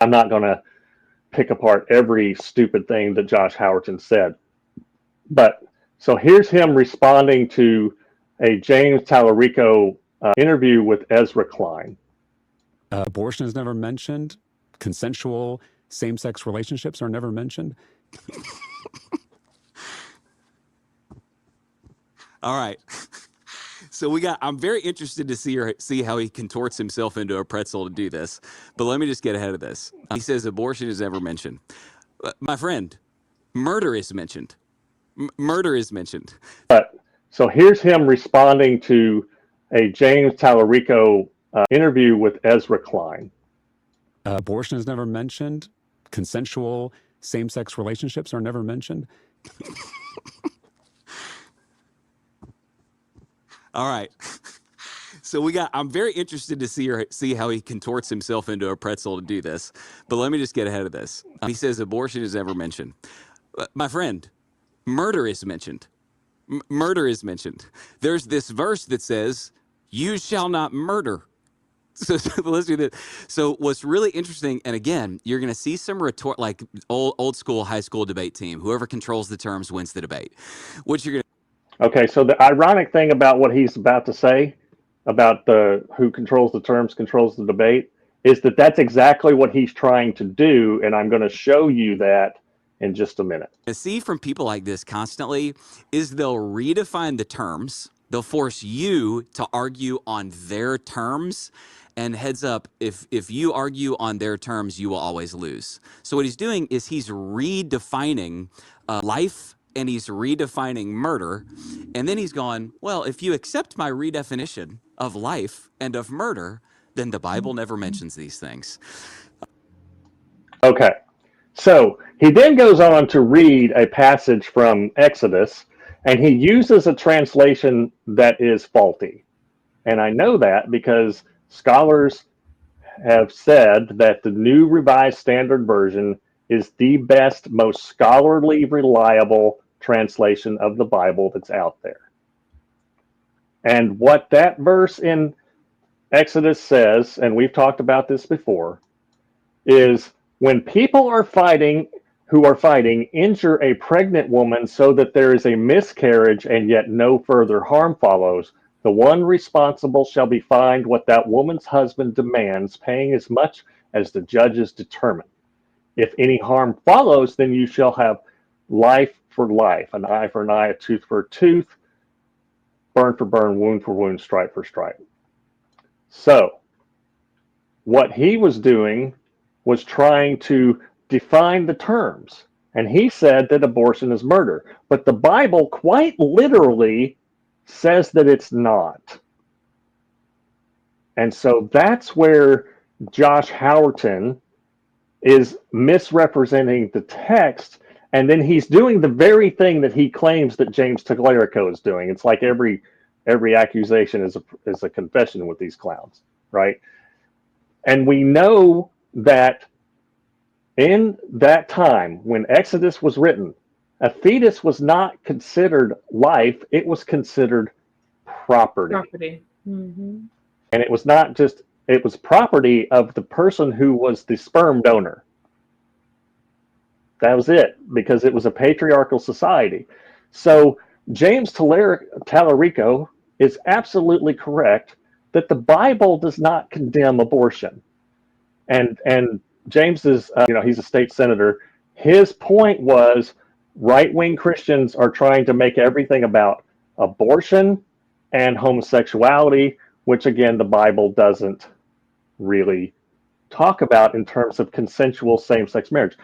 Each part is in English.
I'm not going to pick apart every stupid thing that Josh Howerton said. But so here's him responding to a James Tallarico interview with Ezra Klein. Abortion is never mentioned. Consensual same-sex relationships are never mentioned. All right. So I'm very interested to see how he contorts himself into a pretzel to do this. But let me just get ahead of this. He says abortion is never mentioned. My friend, murder is mentioned. Murder is mentioned. But so here's him responding to a James Tallarico interview with Ezra Klein. Abortion is never mentioned. Consensual same-sex relationships are never mentioned. All right. So I'm very interested to see how he contorts himself into a pretzel to do this. But let me just get ahead of this. He says abortion is never mentioned. My friend, murder is mentioned. Murder is mentioned. There's this verse that says, "You shall not murder." So let's do this. So what's really interesting, and again, you're going to see some like old school high school debate team. Whoever controls the terms wins the debate. What you're going to. Okay, so the ironic thing about what he's about to say about who controls the terms controls the debate is that that's exactly what he's trying to do, and I'm going to show you that in just a minute. I see from people like this constantly is they'll redefine the terms. They'll force you to argue on their terms. And heads up, if you argue on their terms, you will always lose. So what he's doing is he's redefining life, and he's redefining murder. And then he's gone, well, if you accept my redefinition of life and of murder, then the Bible never mentions these things. Okay. So he then goes on to read a passage from Exodus, and he uses a translation that is faulty. And I know that because scholars have said that the New Revised Standard Version is the best, most scholarly, reliable translation of the Bible that's out there. And what that verse in Exodus says, and we've talked about this before, is when people are fighting, injure a pregnant woman so that there is a miscarriage and yet no further harm follows, the one responsible shall be fined what that woman's husband demands, paying as much as the judges determine. If any harm follows, then you shall have life for life, an eye for an eye, a tooth for a tooth, burn for burn, wound for wound, stripe for stripe. So, what he was doing was trying to define the terms. And he said that abortion is murder. But the Bible quite literally says that it's not. And so that's where Josh Howerton is misrepresenting the text, and then he's doing the very thing that he claims that James Tallarico is doing. It's like every accusation is a confession with these clowns, right? And we know that in that time when Exodus was written, a fetus was not considered life, it was considered property. Mm-hmm. And it was not just, it was property of the person who was the sperm donor. That was it, because it was a patriarchal society. So James Tallarico is absolutely correct that the Bible does not condemn abortion. And James is, he's a state senator. His point was right-wing Christians are trying to make everything about abortion and homosexuality, which again, the Bible doesn't really talk about in terms of consensual same-sex marriage.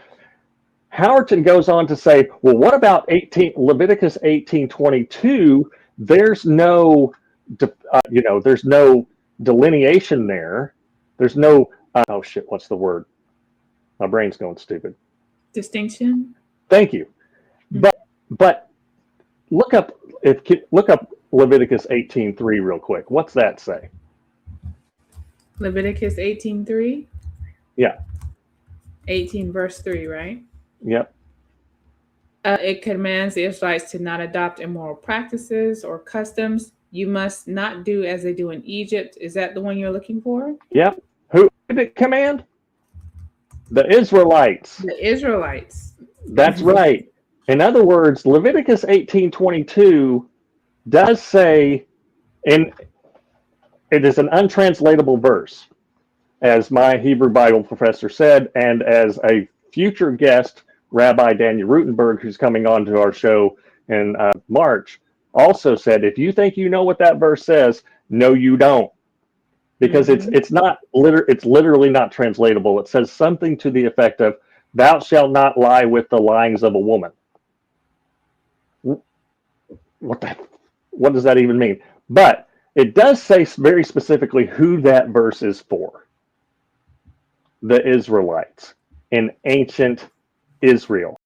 Howerton goes on to say, well, what about Leviticus 18:22? There's no, there's no delineation there. There's no, oh shit, what's the word? My brain's going stupid. Distinction. Thank you. But look up Leviticus 18:3 real quick. What's that say? Leviticus 18:3. Yeah. 18 verse 3, right? Yep. It commands the Israelites to not adopt immoral practices or customs. You must not do as they do in Egypt. Is that the one you're looking for? Yep. Who did it command? The Israelites. The Israelites. That's right. In other words, Leviticus 18:22 does say, and it is an untranslatable verse, as my Hebrew Bible professor said, and as a future guest, Rabbi Daniel Rutenberg, who's coming on to our show in March, also said, if you think you know what that verse says, no, you don't. Because it's literally not translatable. It says something to the effect of, thou shalt not lie with the lyings of a woman. What does that even mean? But it does say very specifically who that verse is for. The Israelites in ancient Israel.